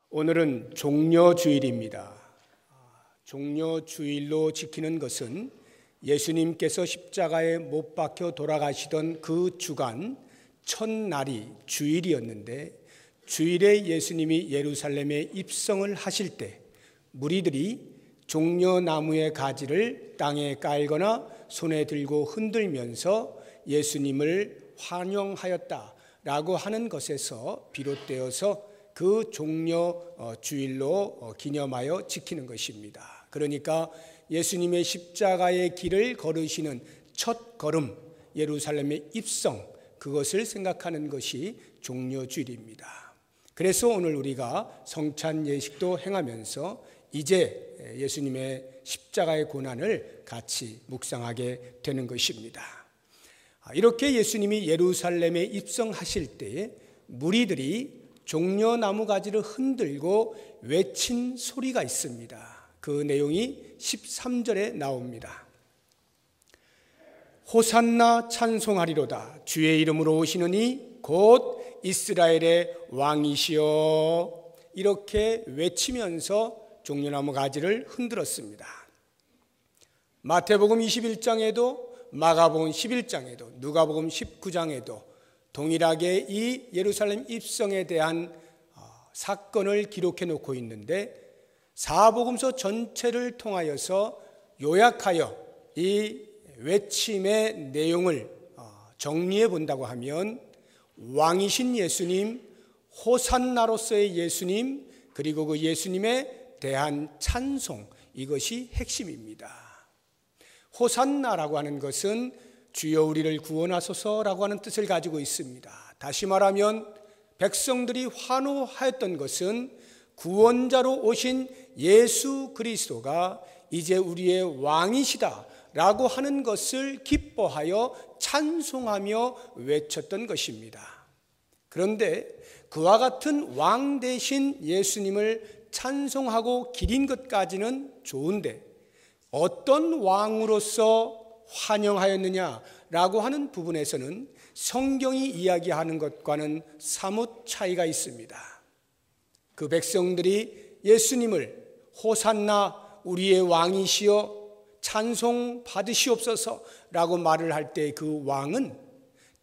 오늘은 종려주일입니다. 종려주일로 지키는 것은 예수님께서 십자가에 못 박혀 돌아가시던 그 주간 첫날이 주일이었는데, 주일에 예수님이 예루살렘에 입성을 하실 때 무리들이 종려나무의 가지를 땅에 깔거나 손에 들고 흔들면서 예수님을 환영하였다라고 하는 것에서 비롯되어서 그 종려주일로 기념하여 지키는 것입니다. 그러니까 예수님의 십자가의 길을 걸으시는 첫 걸음, 예루살렘의 입성, 그것을 생각하는 것이 종려주일입니다. 그래서 오늘 우리가 성찬 예식도 행하면서 이제 예수님의 십자가의 고난을 같이 묵상하게 되는 것입니다. 이렇게 예수님이 예루살렘에 입성하실 때 무리들이 종려나무 가지를 흔들고 외친 소리가 있습니다. 그 내용이 13절에 나옵니다. 호산나 찬송하리로다. 주의 이름으로 오시느니 곧 이스라엘의 왕이시여. 이렇게 외치면서 종려나무 가지를 흔들었습니다. 마태복음 21장에도 마가복음 11장에도 누가복음 19장에도 동일하게 이 예루살렘 입성에 대한 사건을 기록해 놓고 있는데, 사복음서 전체를 통하여서 요약하여 이 외침의 내용을 정리해 본다고 하면 왕이신 예수님, 호산나로서의 예수님, 그리고 그 예수님에 대한 찬송, 이것이 핵심입니다. 호산나라고 하는 것은 주여 우리를 구원하소서라고 하는 뜻을 가지고 있습니다. 다시 말하면 백성들이 환호하였던 것은 구원자로 오신 예수 그리스도가 이제 우리의 왕이시다라고 하는 것을 기뻐하여 찬송하며 외쳤던 것입니다. 그런데 그와 같은 왕 대신 예수님을 찬송하고 기린 것까지는 좋은데, 어떤 왕으로서 환영하였느냐라고 하는 부분에서는 성경이 이야기하는 것과는 사뭇 차이가 있습니다. 그 백성들이 예수님을 호산나 우리의 왕이시여 찬송 받으시옵소서라고 말을 할 때 그 왕은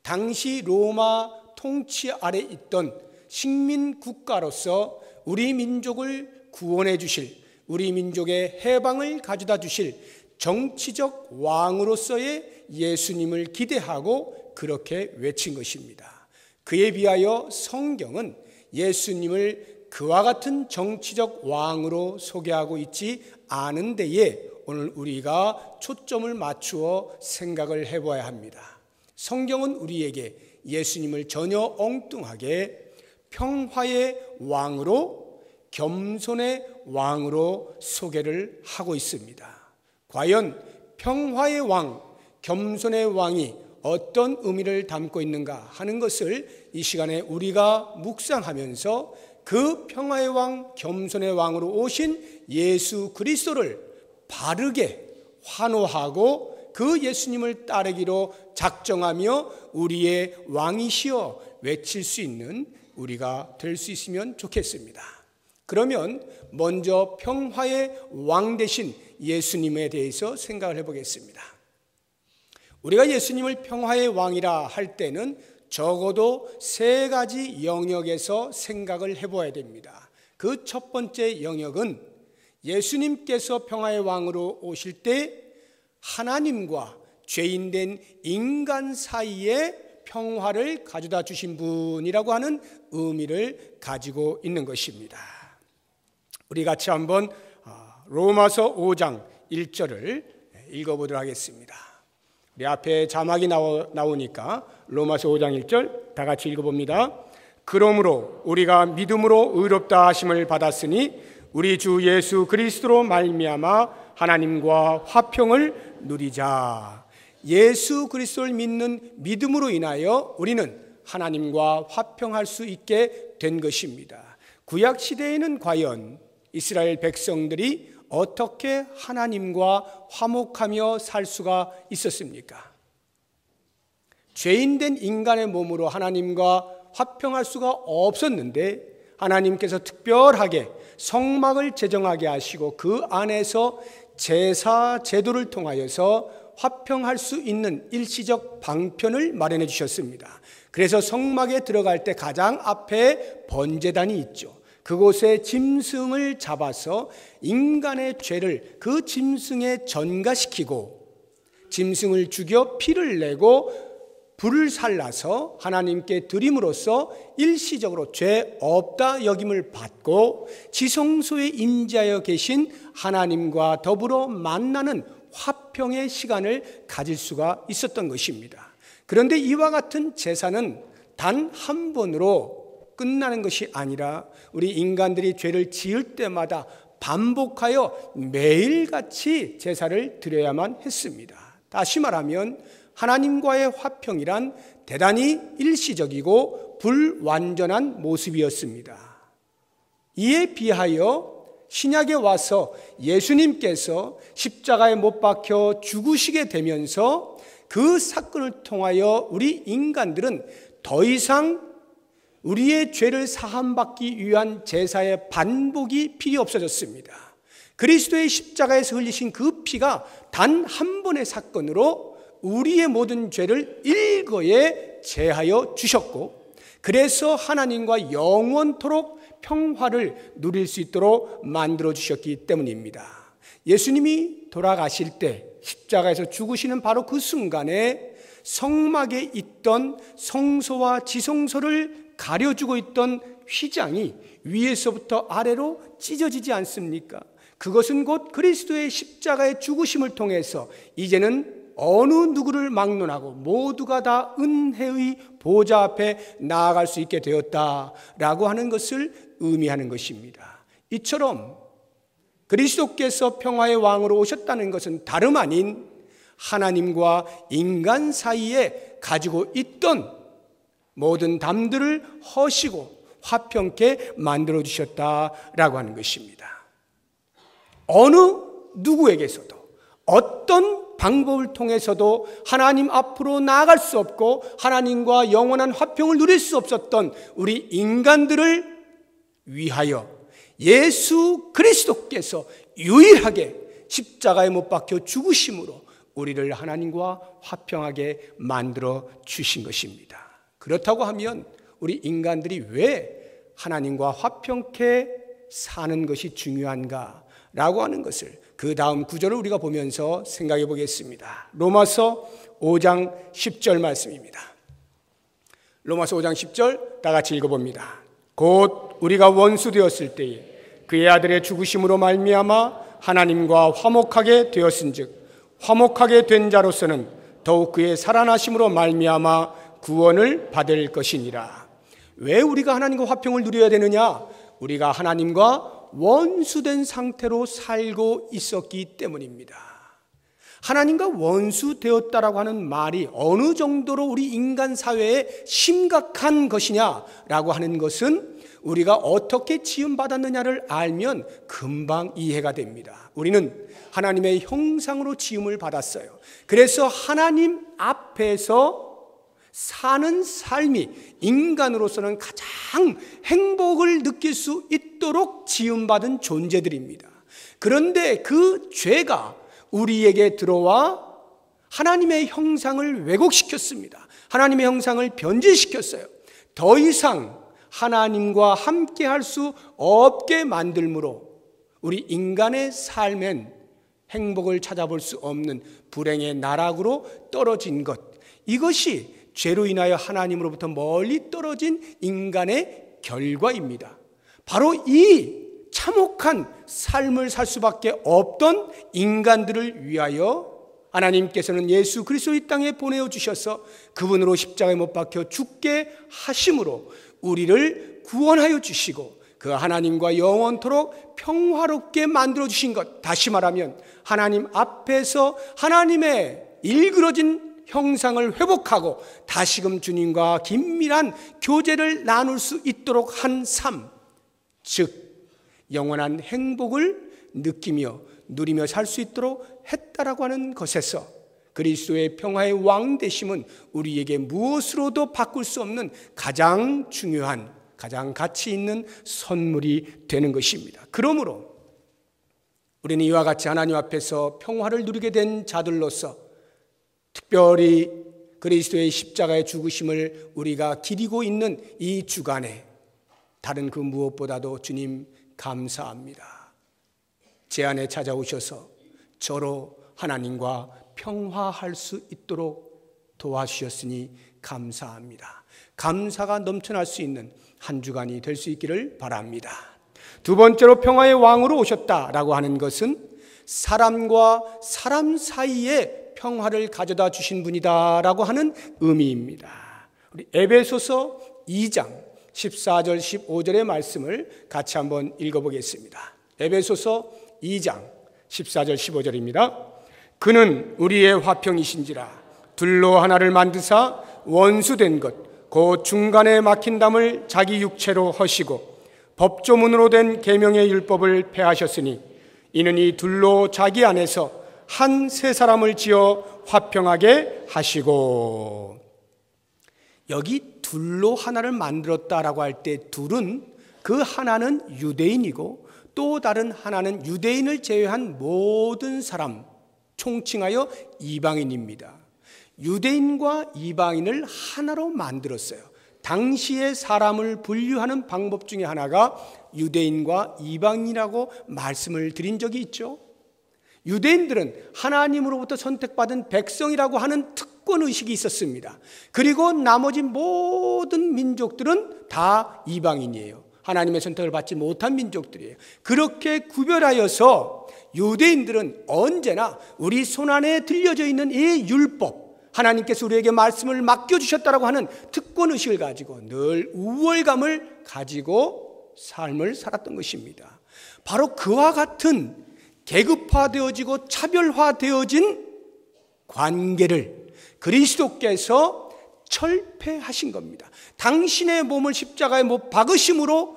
당시 로마 통치 아래 있던 식민 국가로서 우리 민족을 구원해 주실, 우리 민족의 해방을 가져다 주실 정치적 왕으로서의 예수님을 기대하고 그렇게 외친 것입니다. 그에 비하여 성경은 예수님을 그와 같은 정치적 왕으로 소개하고 있지 않은 데에 오늘 우리가 초점을 맞추어 생각을 해봐야 합니다. 성경은 우리에게 예수님을 전혀 엉뚱하게 평화의 왕으로, 겸손의 왕으로 소개를 하고 있습니다. 과연 평화의 왕, 겸손의 왕이 어떤 의미를 담고 있는가 하는 것을 이 시간에 우리가 묵상하면서 그 평화의 왕, 겸손의 왕으로 오신 예수 그리스도를 바르게 환호하고 그 예수님을 따르기로 작정하며 우리의 왕이시여 외칠 수 있는 우리가 될 수 있으면 좋겠습니다. 그러면 먼저 평화의 왕 되신 예수님에 대해서 생각을 해보겠습니다. 우리가 예수님을 평화의 왕이라 할 때는 적어도 세 가지 영역에서 생각을 해봐야 됩니다. 그 첫 번째 영역은 예수님께서 평화의 왕으로 오실 때 하나님과 죄인된 인간 사이에 평화를 가져다 주신 분이라고 하는 의미를 가지고 있는 것입니다. 우리 같이 한번 로마서 5장 1절을 읽어보도록 하겠습니다. 우리 앞에 자막이 나오니까 로마서 5장 1절 다 같이 읽어봅니다. 그러므로 우리가 믿음으로 의롭다 하심을 받았으니 우리 주 예수 그리스도로 말미암아 하나님과 화평을 누리자. 예수 그리스도를 믿는 믿음으로 인하여 우리는 하나님과 화평할 수 있게 된 것입니다. 구약 시대에는 과연 이스라엘 백성들이 어떻게 하나님과 화목하며 살 수가 있었습니까? 죄인된 인간의 몸으로 하나님과 화평할 수가 없었는데 하나님께서 특별하게 성막을 제정하게 하시고 그 안에서 제사 제도를 통하여서 화평할 수 있는 일시적 방편을 마련해 주셨습니다. 그래서 성막에 들어갈 때 가장 앞에 번제단이 있죠. 그곳에 짐승을 잡아서 인간의 죄를 그 짐승에 전가시키고 짐승을 죽여 피를 내고 불을 살라서 하나님께 드림으로써 일시적으로 죄 없다 여김을 받고 지성소에 임재하여 계신 하나님과 더불어 만나는 화평의 시간을 가질 수가 있었던 것입니다. 그런데 이와 같은 제사는 단 한 번으로 끝나는 것이 아니라 우리 인간들이 죄를 지을 때마다 반복하여 매일같이 제사를 드려야만 했습니다. 다시 말하면 하나님과의 화평이란 대단히 일시적이고 불완전한 모습이었습니다. 이에 비하여 신약에 와서 예수님께서 십자가에 못 박혀 죽으시게 되면서 그 사건을 통하여 우리 인간들은 더 이상 우리의 죄를 사함받기 위한 제사의 반복이 필요 없어졌습니다. 그리스도의 십자가에서 흘리신 그 피가 단 한 번의 사건으로 우리의 모든 죄를 일거에 제하여 주셨고, 그래서 하나님과 영원토록 평화를 누릴 수 있도록 만들어 주셨기 때문입니다. 예수님이 돌아가실 때 십자가에서 죽으시는 바로 그 순간에 성막에 있던 성소와 지성소를 가려주고 있던 휘장이 위에서부터 아래로 찢어지지 않습니까? 그것은 곧 그리스도의 십자가의 죽으심을 통해서 이제는 어느 누구를 막론하고 모두가 다 은혜의 보좌 앞에 나아갈 수 있게 되었다라고 하는 것을 의미하는 것입니다. 이처럼 그리스도께서 평화의 왕으로 오셨다는 것은 다름 아닌 하나님과 인간 사이에 가지고 있던 모든 담들을 허시고 화평케 만들어주셨다라고 하는 것입니다. 어느 누구에게서도 어떤 방법을 통해서도 하나님 앞으로 나아갈 수 없고 하나님과 영원한 화평을 누릴 수 없었던 우리 인간들을 위하여 예수 그리스도께서 유일하게 십자가에 못 박혀 죽으심으로 우리를 하나님과 화평하게 만들어 주신 것입니다. 그렇다고 하면 우리 인간들이 왜 하나님과 화평케 사는 것이 중요한가라고 하는 것을 그 다음 구절을 우리가 보면서 생각해 보겠습니다. 로마서 5장 10절 말씀입니다. 로마서 5장 10절 다 같이 읽어봅니다. 곧 우리가 원수 되었을 때에 그의 아들의 죽으심으로 말미암아 하나님과 화목하게 되었은즉 화목하게 된 자로서는 더욱 그의 살아나심으로 말미암아 구원을 받을 것이니라. 왜 우리가 하나님과 화평을 누려야 되느냐? 우리가 하나님과 원수된 상태로 살고 있었기 때문입니다. 하나님과 원수 되었다라고 하는 말이 어느 정도로 우리 인간 사회에 심각한 것이냐라고 하는 것은 우리가 어떻게 지음받았느냐를 알면 금방 이해가 됩니다. 우리는 하나님의 형상으로 지음을 받았어요. 그래서 하나님 앞에서 사는 삶이 인간으로서는 가장 행복을 느낄 수 있도록 지음받은 존재들입니다. 그런데 그 죄가 우리에게 들어와 하나님의 형상을 왜곡시켰습니다. 하나님의 형상을 변질시켰어요. 더 이상 하나님과 함께 할 수 없게 만들므로 우리 인간의 삶엔 행복을 찾아볼 수 없는 불행의 나락으로 떨어진 것, 이것이 죄로 인하여 하나님으로부터 멀리 떨어진 인간의 결과입니다. 바로 이 참혹한 삶을 살 수밖에 없던 인간들을 위하여 하나님께서는 예수 그리스도 이 땅에 보내주셔서 그분으로 십자가에 못 박혀 죽게 하심으로 우리를 구원하여 주시고 그 하나님과 영원토록 평화롭게 만들어주신 것, 다시 말하면 하나님 앞에서 하나님의 일그러진 형상을 회복하고 다시금 주님과 긴밀한 교제를 나눌 수 있도록 한 삶, 즉 영원한 행복을 느끼며 누리며 살 수 있도록 했다라고 하는 것에서 그리스도의 평화의 왕 되심은 우리에게 무엇으로도 바꿀 수 없는 가장 중요한 가장 가치 있는 선물이 되는 것입니다. 그러므로 우리는 이와 같이 하나님 앞에서 평화를 누리게 된 자들로서 특별히 그리스도의 십자가의 죽으심을 우리가 기리고 있는 이 주간에 다른 그 무엇보다도 주님 감사합니다. 제 안에 찾아오셔서 저로 하나님과 평화할 수 있도록 도와주셨으니 감사합니다. 감사가 넘쳐날 수 있는 한 주간이 될 수 있기를 바랍니다. 두 번째로 평화의 왕으로 오셨다라고 하는 것은 사람과 사람 사이에 평화를 가져다 주신 분이다라고 하는 의미입니다. 우리 에베소서 2장 14절 15절의 말씀을 같이 한번 읽어보겠습니다. 에베소서 2장 14절 15절입니다. 그는 우리의 화평이신지라 둘로 하나를 만드사 원수된 것 곧 중간에 막힌 담을 자기 육체로 허시고 법조문으로 된 계명의 율법을 폐하셨으니 이는 이 둘로 자기 안에서 한 세 사람을 지어 화평하게 하시고. 여기 둘로 하나를 만들었다라고 할 때 둘은 그 하나는 유대인이고 또 다른 하나는 유대인을 제외한 모든 사람 총칭하여 이방인입니다. 유대인과 이방인을 하나로 만들었어요. 당시의 사람을 분류하는 방법 중에 하나가 유대인과 이방인이라고 말씀을 드린 적이 있죠. 유대인들은 하나님으로부터 선택받은 백성이라고 하는 특권의식이 있었습니다. 그리고 나머지 모든 민족들은 다 이방인이에요. 하나님의 선택을 받지 못한 민족들이에요. 그렇게 구별하여서 유대인들은 언제나 우리 손안에 들려져 있는 이 율법, 하나님께서 우리에게 말씀을 맡겨주셨다라고 하는 특권의식을 가지고 늘 우월감을 가지고 삶을 살았던 것입니다. 바로 그와 같은 계급화되어지고 차별화되어진 관계를 그리스도께서 철폐하신 겁니다. 당신의 몸을 십자가에 못 박으심으로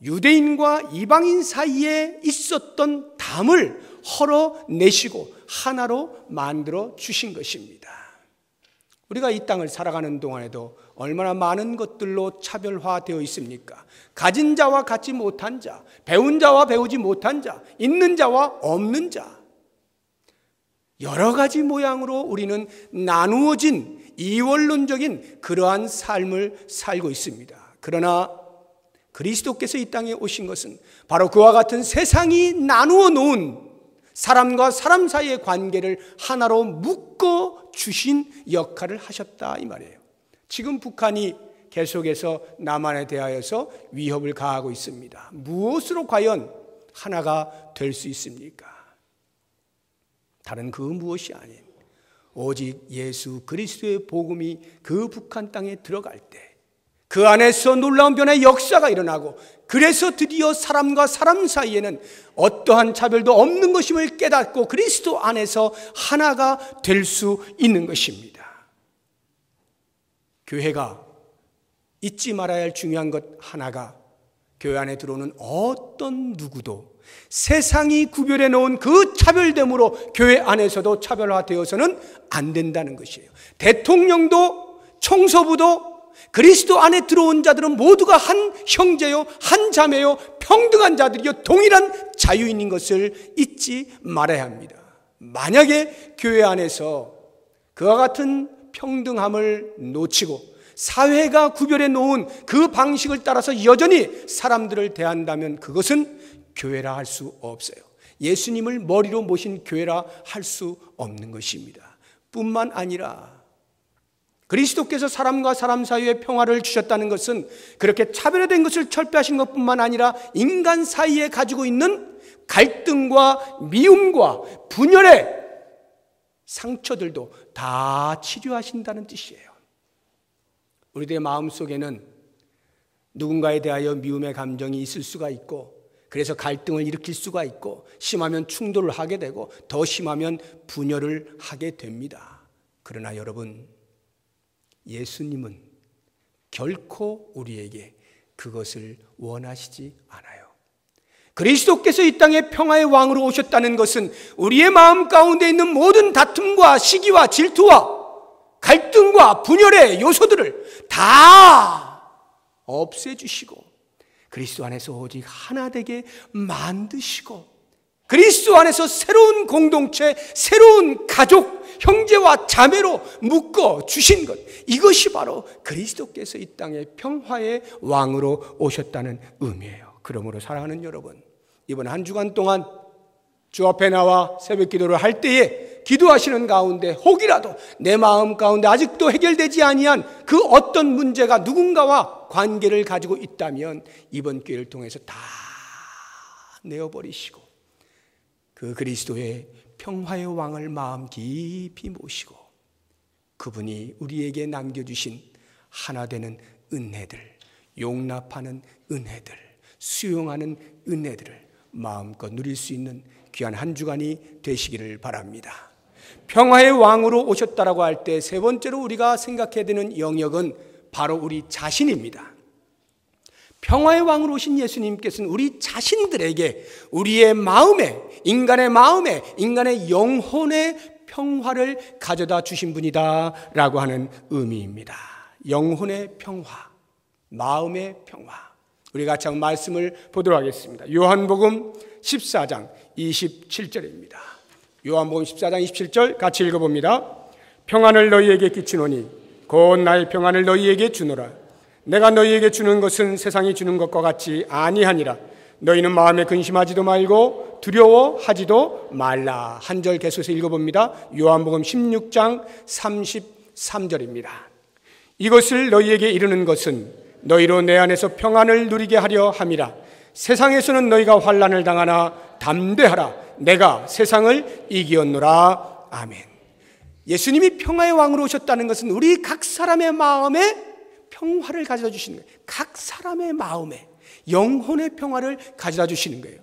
유대인과 이방인 사이에 있었던 담을 헐어내시고 하나로 만들어 주신 것입니다. 우리가 이 땅을 살아가는 동안에도 얼마나 많은 것들로 차별화되어 있습니까? 가진 자와 갖지 못한 자, 배운 자와 배우지 못한 자, 있는 자와 없는 자, 여러 가지 모양으로 우리는 나누어진 이원론적인 그러한 삶을 살고 있습니다. 그러나 그리스도께서 이 땅에 오신 것은 바로 그와 같은 세상이 나누어 놓은 사람과 사람 사이의 관계를 하나로 묶어 주신 역할을 하셨다 이 말이에요. 지금 북한이 계속해서 남한에 대하여서 위협을 가하고 있습니다. 무엇으로 과연 하나가 될 수 있습니까? 다른 그 무엇이 아닌 오직 예수 그리스도의 복음이 그 북한 땅에 들어갈 때 그 안에서 놀라운 변화의 역사가 일어나고, 그래서 드디어 사람과 사람 사이에는 어떠한 차별도 없는 것임을 깨닫고 그리스도 안에서 하나가 될 수 있는 것입니다. 교회가 잊지 말아야 할 중요한 것 하나가, 교회 안에 들어오는 어떤 누구도 세상이 구별해 놓은 그 차별됨으로 교회 안에서도 차별화되어서는 안 된다는 것이에요. 대통령도 총서부도 그리스도 안에 들어온 자들은 모두가 한 형제요, 한 자매요, 평등한 자들이요, 동일한 자유인인 것을 잊지 말아야 합니다. 만약에 교회 안에서 그와 같은 평등함을 놓치고 사회가 구별해 놓은 그 방식을 따라서 여전히 사람들을 대한다면 그것은 교회라 할 수 없어요. 예수님을 머리로 모신 교회라 할 수 없는 것입니다. 뿐만 아니라 그리스도께서 사람과 사람 사이에 평화를 주셨다는 것은 그렇게 차별화된 것을 철폐하신 것뿐만 아니라 인간 사이에 가지고 있는 갈등과 미움과 분열의 상처들도 다 치료하신다는 뜻이에요. 우리들의 마음속에는 누군가에 대하여 미움의 감정이 있을 수가 있고, 그래서 갈등을 일으킬 수가 있고, 심하면 충돌을 하게 되고, 더 심하면 분열을 하게 됩니다. 그러나 여러분, 예수님은 결코 우리에게 그것을 원하시지 않아요. 그리스도께서 이 땅에 평화의 왕으로 오셨다는 것은 우리의 마음 가운데 있는 모든 다툼과 시기와 질투와 갈등과 분열의 요소들을 다 없애주시고 그리스도 안에서 오직 하나 되게 만드시고 그리스도 안에서 새로운 공동체, 새로운 가족, 형제와 자매로 묶어 주신 것, 이것이 바로 그리스도께서 이 땅에 평화의 왕으로 오셨다는 의미예요. 그러므로 사랑하는 여러분, 이번 한 주간 동안 주 앞에 나와 새벽 기도를 할 때에 기도하시는 가운데 혹이라도 내 마음 가운데 아직도 해결되지 아니한 그 어떤 문제가 누군가와 관계를 가지고 있다면 이번 기회를 통해서 다 내어버리시고 그 그리스도의 평화의 왕을 마음 깊이 모시고 그분이 우리에게 남겨주신 하나 되는 은혜들, 용납하는 은혜들, 수용하는 은혜들을 마음껏 누릴 수 있는 귀한 한 주간이 되시기를 바랍니다. 평화의 왕으로 오셨다라고 할 때 세 번째로 우리가 생각해야 되는 영역은 바로 우리 자신입니다. 평화의 왕으로 오신 예수님께서는 우리 자신들에게 우리의 마음에, 인간의 영혼의 평화를 가져다 주신 분이다 라고 하는 의미입니다. 영혼의 평화, 마음의 평화. 우리 같이 한번 말씀을 보도록 하겠습니다. 요한복음 14장 27절입니다. 요한복음 14장 27절 같이 읽어봅니다. 평안을 너희에게 끼치노니 곧 나의 평안을 너희에게 주노라. 내가 너희에게 주는 것은 세상이 주는 것과 같이 아니하니라. 너희는 마음에 근심하지도 말고 두려워하지도 말라. 한 절 계속해서 읽어봅니다. 요한복음 16장 33절입니다. 이것을 너희에게 이르는 것은 너희로 내 안에서 평안을 누리게 하려 함이라. 세상에서는 너희가 환난을 당하나 담대하라. 내가 세상을 이기었노라. 아멘. 예수님이 평화의 왕으로 오셨다는 것은 우리 각 사람의 마음에 평화를 가져다 주시는 거예요. 각 사람의 마음에 영혼의 평화를 가져다 주시는 거예요.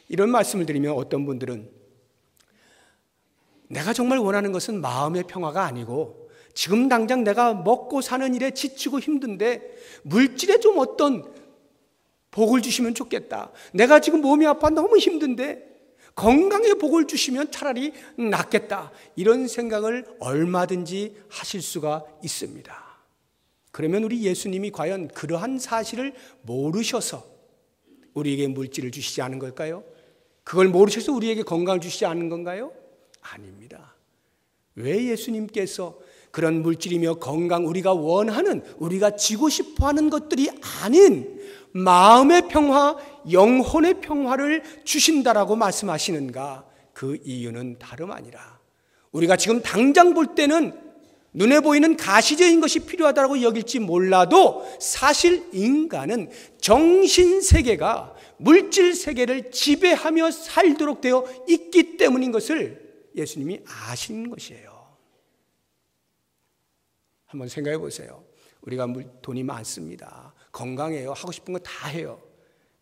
이런 말씀을 드리면 어떤 분들은 내가 정말 원하는 것은 마음의 평화가 아니고 지금 당장 내가 먹고 사는 일에 지치고 힘든데 물질에 좀 어떤 복을 주시면 좋겠다. 내가 지금 몸이 아파 너무 힘든데 건강에 복을 주시면 차라리 낫겠다. 이런 생각을 얼마든지 하실 수가 있습니다. 그러면 우리 예수님이 과연 그러한 사실을 모르셔서 우리에게 물질을 주시지 않은 걸까요? 그걸 모르셔서 우리에게 건강을 주시지 않은 건가요? 아닙니다. 왜 예수님께서 그런 물질이며 건강, 우리가 원하는, 우리가 지고 싶어하는 것들이 아닌 마음의 평화, 영혼의 평화를 주신다라고 말씀하시는가? 그 이유는 다름 아니라 우리가 지금 당장 볼 때는 눈에 보이는 가시적인 것이 필요하다고 여길지 몰라도 사실 인간은 정신세계가 물질세계를 지배하며 살도록 되어 있기 때문인 것을 예수님이 아시는 것이에요. 한번 생각해 보세요. 우리가 돈이 많습니다. 건강해요. 하고 싶은 거 다 해요.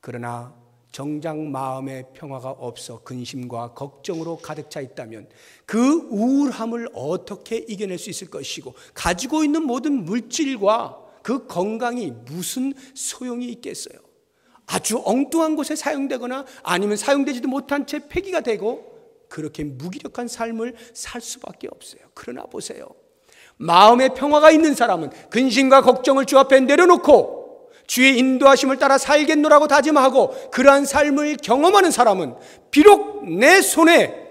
그러나 정작 마음의 평화가 없어 근심과 걱정으로 가득 차 있다면 그 우울함을 어떻게 이겨낼 수 있을 것이고 가지고 있는 모든 물질과 그 건강이 무슨 소용이 있겠어요? 아주 엉뚱한 곳에 사용되거나 아니면 사용되지도 못한 채 폐기가 되고 그렇게 무기력한 삶을 살 수밖에 없어요. 그러나 보세요. 마음의 평화가 있는 사람은 근심과 걱정을 주 앞에 내려놓고 주의 인도하심을 따라 살겠노라고 다짐하고 그러한 삶을 경험하는 사람은 비록 내 손에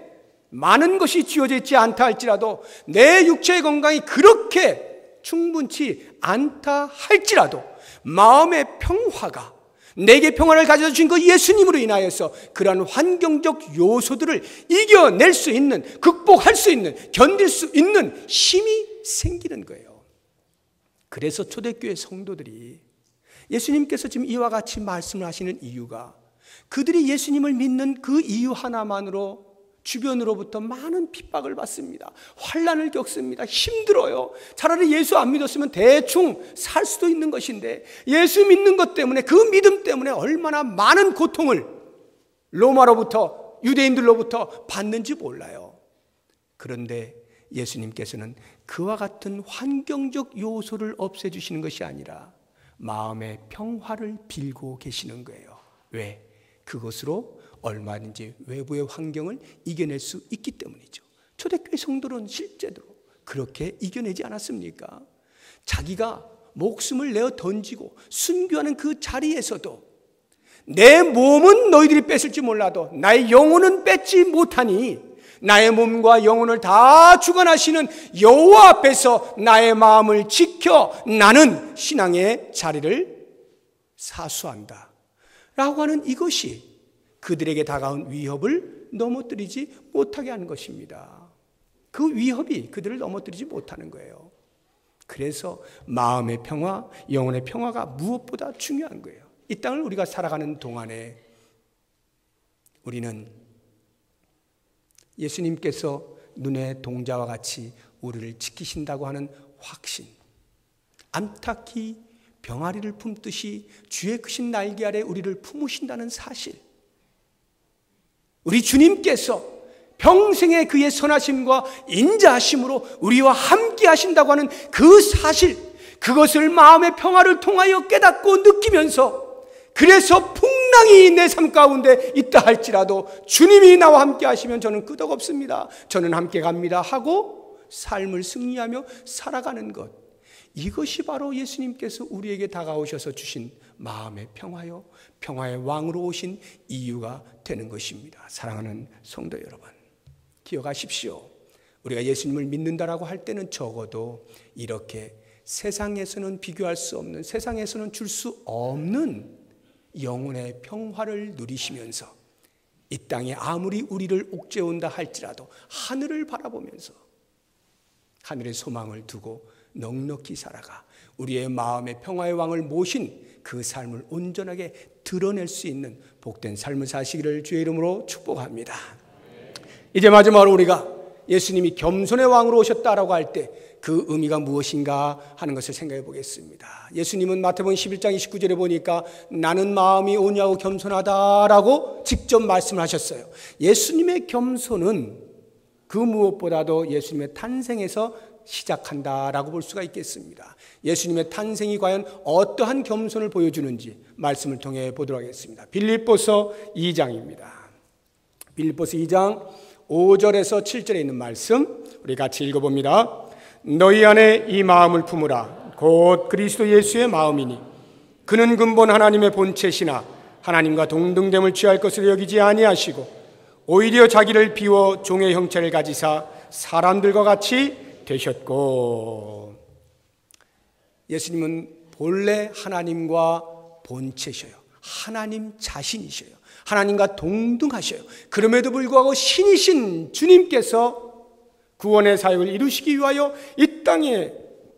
많은 것이 쥐어져 있지 않다 할지라도 내 육체의 건강이 그렇게 충분치 않다 할지라도 마음의 평화가 내게 평안을 가져다 주신 그 예수님으로 인하여서 그러한 환경적 요소들을 이겨낼 수 있는, 극복할 수 있는, 견딜 수 있는 힘이 생기는 거예요. 그래서 초대교회 성도들이 예수님께서 지금 이와 같이 말씀을 하시는 이유가 그들이 예수님을 믿는 그 이유 하나만으로 주변으로부터 많은 핍박을 받습니다. 환난을 겪습니다. 힘들어요. 차라리 예수 안 믿었으면 대충 살 수도 있는 것인데 예수 믿는 것 때문에 그 믿음 때문에 얼마나 많은 고통을 로마로부터 유대인들로부터 받는지 몰라요. 그런데 예수님께서는 그와 같은 환경적 요소를 없애주시는 것이 아니라 마음의 평화를 빌고 계시는 거예요. 왜? 그것으로 얼마든지 외부의 환경을 이겨낼 수 있기 때문이죠. 초대교회 성도는 실제로 그렇게 이겨내지 않았습니까? 자기가 목숨을 내어 던지고 순교하는 그 자리에서도 내 몸은 너희들이 뺏을지 몰라도 나의 영혼은 뺏지 못하니 나의 몸과 영혼을 다 주관하시는 여호와 앞에서 나의 마음을 지켜 나는 신앙의 자리를 사수한다 라고 하는 이것이 그들에게 다가온 위협을 넘어뜨리지 못하게 하는 것입니다. 그 위협이 그들을 넘어뜨리지 못하는 거예요. 그래서 마음의 평화, 영혼의 평화가 무엇보다 중요한 거예요. 이 땅을 우리가 살아가는 동안에 우리는 예수님께서 눈의 동자와 같이 우리를 지키신다고 하는 확신, 암탉이 병아리를 품듯이 주의 크신 날개 아래 우리를 품으신다는 사실, 우리 주님께서 평생의 그의 선하심과 인자하심으로 우리와 함께 하신다고 하는 그 사실, 그것을 마음의 평화를 통하여 깨닫고 느끼면서, 그래서 풍랑이 내 삶 가운데 있다 할지라도 주님이 나와 함께 하시면 저는 끄덕없습니다, 저는 함께 갑니다 하고 삶을 승리하며 살아가는 것, 이것이 바로 예수님께서 우리에게 다가오셔서 주신 마음의 평화요, 평화의 왕으로 오신 이유가 되는 것입니다. 사랑하는 성도 여러분, 기억하십시오. 우리가 예수님을 믿는다라고 할 때는 적어도 이렇게 세상에서는 비교할 수 없는, 세상에서는 줄 수 없는 영혼의 평화를 누리시면서 이 땅에 아무리 우리를 옥죄온다 할지라도 하늘을 바라보면서 하늘의 소망을 두고 넉넉히 살아가 우리의 마음의 평화의 왕을 모신 그 삶을 온전하게 드러낼 수 있는 복된 삶을 사시기를 주의 이름으로 축복합니다. 이제 마지막으로 우리가 예수님이 겸손의 왕으로 오셨다라고 할 때 그 의미가 무엇인가 하는 것을 생각해 보겠습니다. 예수님은 마태복음 11장 29절에 보니까 나는 마음이 온유하고 겸손하다라고 직접 말씀을 하셨어요. 예수님의 겸손은 그 무엇보다도 예수님의 탄생에서 시작한다라고 볼 수가 있겠습니다. 예수님의 탄생이 과연 어떠한 겸손을 보여주는지 말씀을 통해 보도록 하겠습니다. 빌립보서 2장입니다. 빌립보서 2장 5절에서 7절에 있는 말씀 우리 같이 읽어봅니다. 너희 안에 이 마음을 품으라. 곧 그리스도 예수의 마음이니 그는 근본 하나님의 본체시나 하나님과 동등됨을 취할 것을 여기지 아니하시고 오히려 자기를 비워 종의 형체를 가지사 사람들과 같이 되셨고. 예수님은 본래 하나님과 본체셔요. 하나님 자신이셔요. 하나님과 동등하셔요. 그럼에도 불구하고 신이신 주님께서 구원의 사역을 이루시기 위하여 이 땅에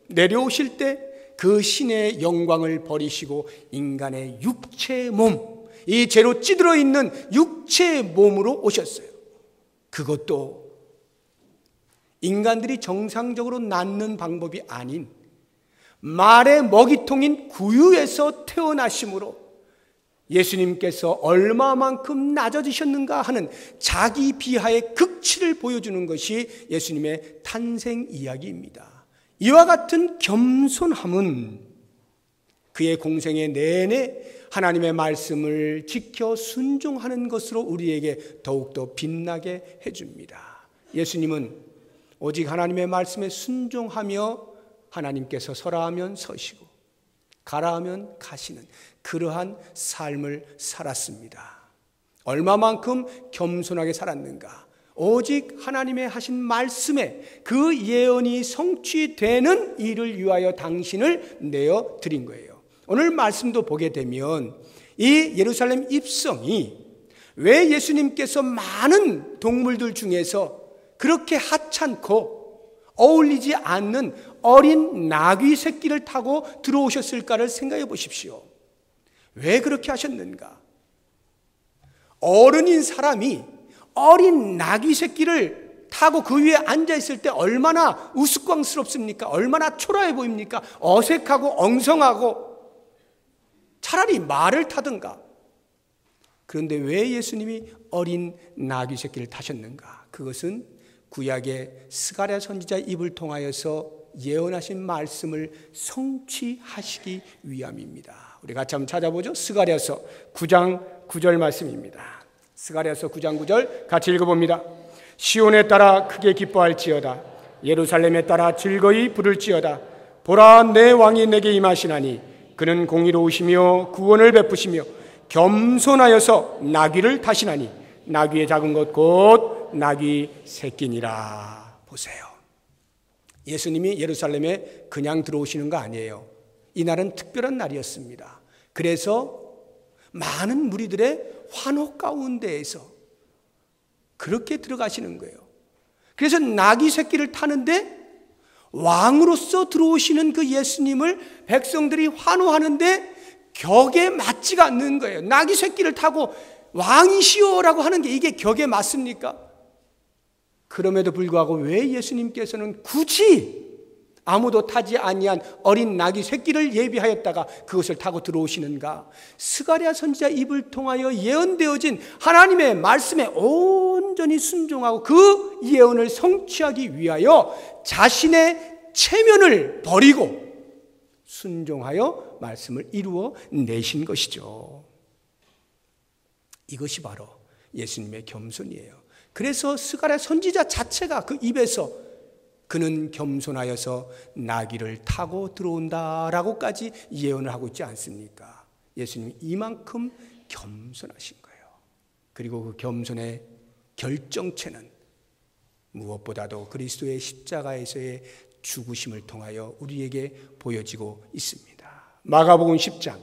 내려오실 때 그 신의 영광을 버리시고 인간의 육체의 몸, 이 죄로 찌들어 있는 육체의 몸으로 오셨어요. 그것도 인간들이 정상적으로 낳는 방법이 아닌 말의 먹이통인 구유에서 태어나심으로 예수님께서 얼마만큼 낮아지셨는가 하는 자기 비하의 극치를 보여주는 것이 예수님의 탄생 이야기입니다. 이와 같은 겸손함은 그의 공생의 내내 하나님의 말씀을 지켜 순종하는 것으로 우리에게 더욱더 빛나게 해줍니다. 예수님은 오직 하나님의 말씀에 순종하며 하나님께서 서라 하면 서시고 가라 하면 가시는 그러한 삶을 살았습니다. 얼마만큼 겸손하게 살았는가? 오직 하나님의 하신 말씀에 그 예언이 성취되는 일을 위하여 당신을 내어 드린 거예요. 오늘 말씀도 보게 되면 이 예루살렘 입성이 왜 예수님께서 많은 동물들 중에서 그렇게 하찮고 어울리지 않는 어린 나귀 새끼를 타고 들어오셨을까를 생각해 보십시오. 왜 그렇게 하셨는가? 어른인 사람이 어린 나귀 새끼를 타고 그 위에 앉아있을 때 얼마나 우스꽝스럽습니까? 얼마나 초라해 보입니까? 어색하고 엉성하고 차라리 말을 타든가. 그런데 왜 예수님이 어린 나귀 새끼를 타셨는가? 그것은 구약의 스가랴 선지자 입을 통하여서 예언하신 말씀을 성취하시기 위함입니다. 우리 같이 한번 찾아보죠. 스가랴서 9장 9절 말씀입니다. 스가랴서 9장 9절 같이 읽어봅니다. 시온에 따라 크게 기뻐할지어다. 예루살렘에 따라 즐거이 부를지어다. 보라, 내 왕이 내게 임하시나니 그는 공의로우시며 구원을 베푸시며 겸손하여서 나귀를 타시나니 나귀의 작은 것 곧 나귀 새끼니라. 보세요. 예수님이 예루살렘에 그냥 들어오시는 거 아니에요. 이날은 특별한 날이었습니다. 그래서 많은 무리들의 환호 가운데에서 그렇게 들어가시는 거예요. 그래서 나귀 새끼를 타는데 왕으로서 들어오시는 그 예수님을 백성들이 환호하는데 격에 맞지가 않는 거예요. 나귀 새끼를 타고 왕이시오라고 하는 게 이게 격에 맞습니까? 그럼에도 불구하고 왜 예수님께서는 굳이 아무도 타지 아니한 어린 나귀 새끼를 예비하였다가 그것을 타고 들어오시는가? 스가랴 선지자 입을 통하여 예언되어진 하나님의 말씀에 온전히 순종하고 그 예언을 성취하기 위하여 자신의 체면을 버리고 순종하여 말씀을 이루어 내신 것이죠. 이것이 바로 예수님의 겸손이에요. 그래서 스가랴 선지자 자체가 그 입에서 그는 겸손하여서 나귀를 타고 들어온다라고까지 예언을 하고 있지 않습니까? 예수님이 이만큼 겸손하신 거예요. 그리고 그 겸손의 결정체는 무엇보다도 그리스도의 십자가에서의 죽으심을 통하여 우리에게 보여지고 있습니다. 마가복음 10장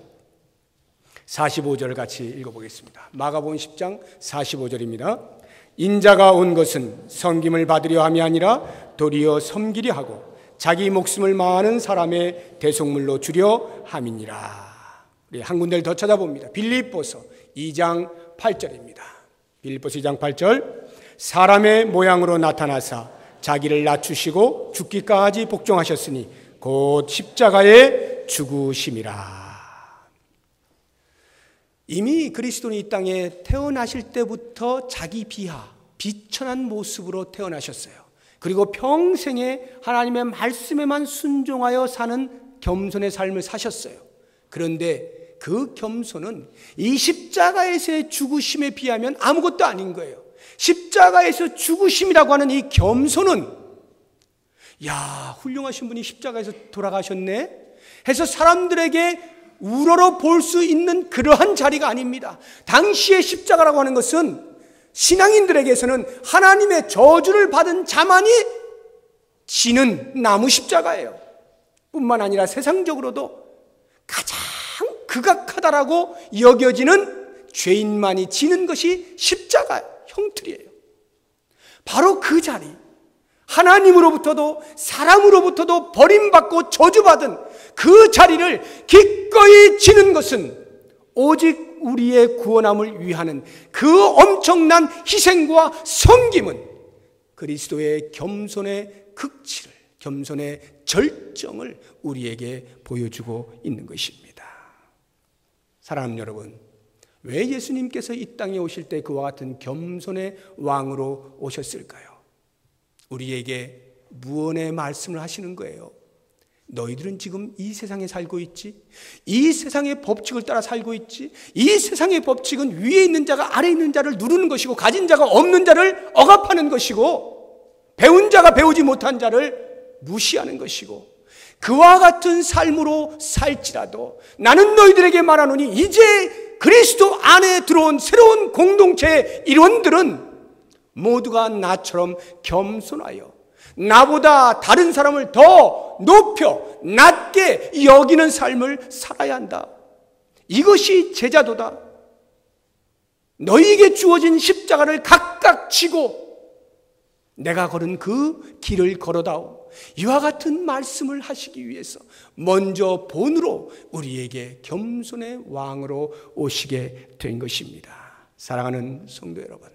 45절 같이 읽어보겠습니다. 마가복음 10장 45절입니다. 인자가 온 것은 섬김을 받으려 함이 아니라 도리어 섬기려 하고 자기 목숨을 많은 사람의 대속물로 주려 함이니라. 우리 한 군데를 더 찾아봅니다. 빌립보서 2장 8절입니다. 빌립보서 2장 8절. 사람의 모양으로 나타나사 자기를 낮추시고 죽기까지 복종하셨으니 곧 십자가에 죽으심이라. 이미 그리스도는 이 땅에 태어나실 때부터 자기 비하, 비천한 모습으로 태어나셨어요. 그리고 평생에 하나님의 말씀에만 순종하여 사는 겸손의 삶을 사셨어요. 그런데 그 겸손은 이 십자가에서의 죽으심에 비하면 아무것도 아닌 거예요. 십자가에서 죽으심이라고 하는 이 겸손은 야, 훌륭하신 분이 십자가에서 돌아가셨네 해서 사람들에게 우러러 볼 수 있는 그러한 자리가 아닙니다. 당시의 십자가라고 하는 것은 신앙인들에게서는 하나님의 저주를 받은 자만이 지는 나무 십자가예요. 뿐만 아니라 세상적으로도 가장 극악하다라고 여겨지는 죄인만이 지는 것이 십자가 형틀이에요. 바로 그 자리, 하나님으로부터도 사람으로부터도 버림받고 저주받은 그 자리를 기꺼이 지는 것은 오직 우리의 구원함을 위하는 그 엄청난 희생과 섬김은 그리스도의 겸손의 극치를, 겸손의 절정을 우리에게 보여주고 있는 것입니다. 사랑하는 여러분, 왜 예수님께서 이 땅에 오실 때 그와 같은 겸손의 왕으로 오셨을까요? 우리에게 무언의 말씀을 하시는 거예요. 너희들은 지금 이 세상에 살고 있지? 이 세상의 법칙을 따라 살고 있지? 이 세상의 법칙은 위에 있는 자가 아래에 있는 자를 누르는 것이고 가진 자가 없는 자를 억압하는 것이고 배운 자가 배우지 못한 자를 무시하는 것이고 그와 같은 삶으로 살지라도 나는 너희들에게 말하노니 이제 그리스도 안에 들어온 새로운 공동체의 일원들은 모두가 나처럼 겸손하여 나보다 다른 사람을 더 높여 낮게 여기는 삶을 살아야 한다. 이것이 제자도다. 너희에게 주어진 십자가를 각각 지고 내가 걸은 그 길을 걸어다오. 이와 같은 말씀을 하시기 위해서 먼저 본으로 우리에게 겸손의 왕으로 오시게 된 것입니다. 사랑하는 성도 여러분,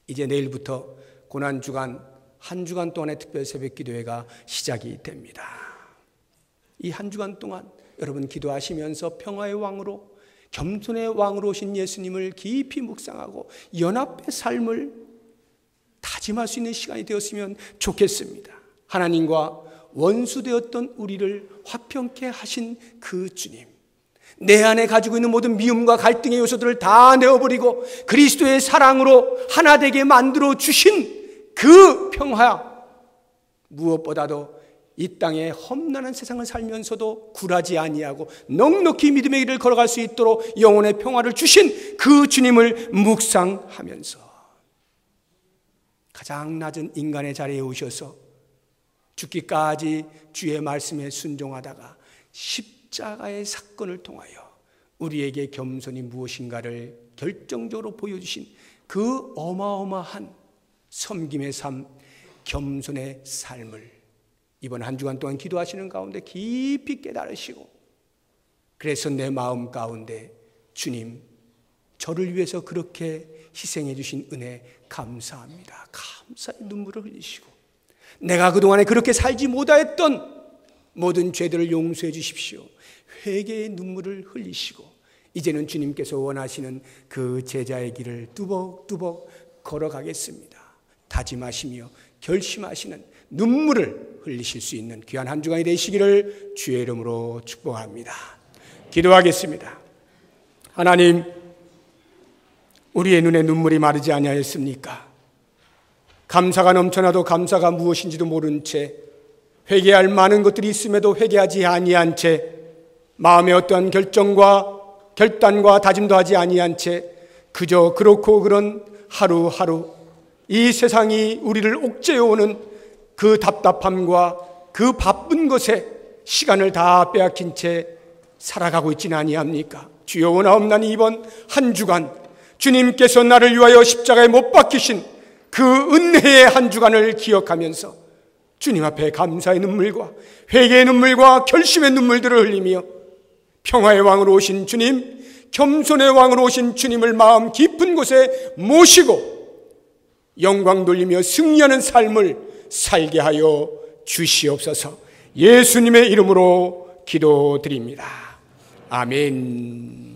이제 내일부터 고난주간 한 주간 동안의 특별 새벽 기도회가 시작이 됩니다. 이 한 주간 동안 여러분 기도하시면서 평화의 왕으로 겸손의 왕으로 오신 예수님을 깊이 묵상하고 연합의 삶을 다짐할 수 있는 시간이 되었으면 좋겠습니다. 하나님과 원수되었던 우리를 화평케 하신 그 주님, 내 안에 가지고 있는 모든 미움과 갈등의 요소들을 다 내어버리고 그리스도의 사랑으로 하나 되게 만들어 주신 그 평화, 무엇보다도 이 땅에 험난한 세상을 살면서도 굴하지 아니하고 넉넉히 믿음의 길을 걸어갈 수 있도록 영혼의 평화를 주신 그 주님을 묵상하면서 가장 낮은 인간의 자리에 오셔서 죽기까지 주의 말씀에 순종하다가 십자가의 사건을 통하여 우리에게 겸손이 무엇인가를 결정적으로 보여주신 그 어마어마한 섬김의 삶, 겸손의 삶을 이번 한 주간 동안 기도하시는 가운데 깊이 깨달으시고, 그래서 내 마음 가운데 주님, 저를 위해서 그렇게 희생해 주신 은혜 감사합니다. 감사의 눈물을 흘리시고, 내가 그동안에 그렇게 살지 못하였던 모든 죄들을 용서해 주십시오. 회개의 눈물을 흘리시고, 이제는 주님께서 원하시는 그 제자의 길을 뚜벅뚜벅 걸어가겠습니다. 다짐하시며 결심하시는 눈물을 흘리실 수 있는 귀한 한 주간이 되시기를 주의 이름으로 축복합니다. 기도하겠습니다. 하나님, 우리의 눈에 눈물이 마르지 아니하였습니까? 감사가 넘쳐나도 감사가 무엇인지도 모른 채, 회개할 많은 것들이 있음에도 회개하지 아니한 채, 마음의 어떠한 결정과 결단과 다짐도 하지 아니한 채 그저 그렇고 그런 하루하루 이 세상이 우리를 옥죄어오는 그 답답함과 그 바쁜 것에 시간을 다 빼앗긴 채 살아가고 있지는 아니합니까? 주여, 원하옵나니 이번 한 주간 주님께서 나를 위하여 십자가에 못 박히신 그 은혜의 한 주간을 기억하면서 주님 앞에 감사의 눈물과 회개의 눈물과 결심의 눈물들을 흘리며 평화의 왕으로 오신 주님, 겸손의 왕으로 오신 주님을 마음 깊은 곳에 모시고 영광 돌리며 승리하는 삶을 살게 하여 주시옵소서. 예수님의 이름으로 기도드립니다. 아멘.